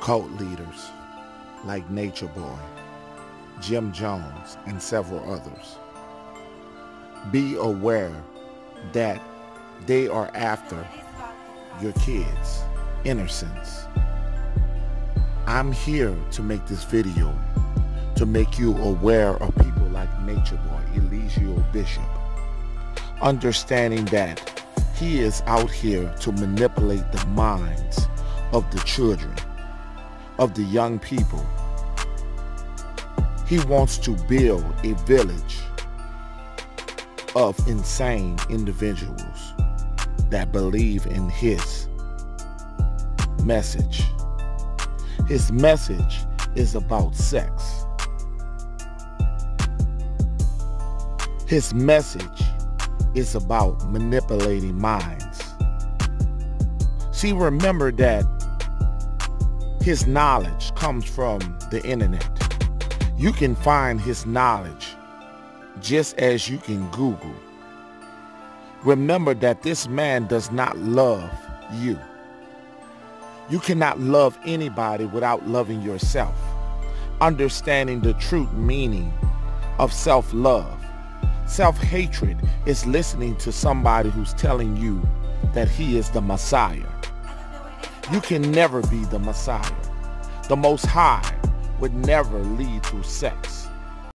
cult leaders like Nature Boy, Jim Jones, and several others. Be aware that they are after your kids' innocence. I'm here to make this video to make you aware of people like Nature Boy, Eligio Bishop, understanding that he is out here to manipulate the minds of the children, of the young people. He wants to build a village of insane individuals that believe in his message. His message is about sex. His message is about manipulating minds. See, remember that his knowledge comes from the internet. You can find his knowledge just as you can Google. Remember that this man does not love you. You cannot love anybody without loving yourself. Understanding the true meaning of self-love. Self-hatred is listening to somebody who's telling you that he is the Messiah. You can never be the Messiah. The Most High would never lead through sex.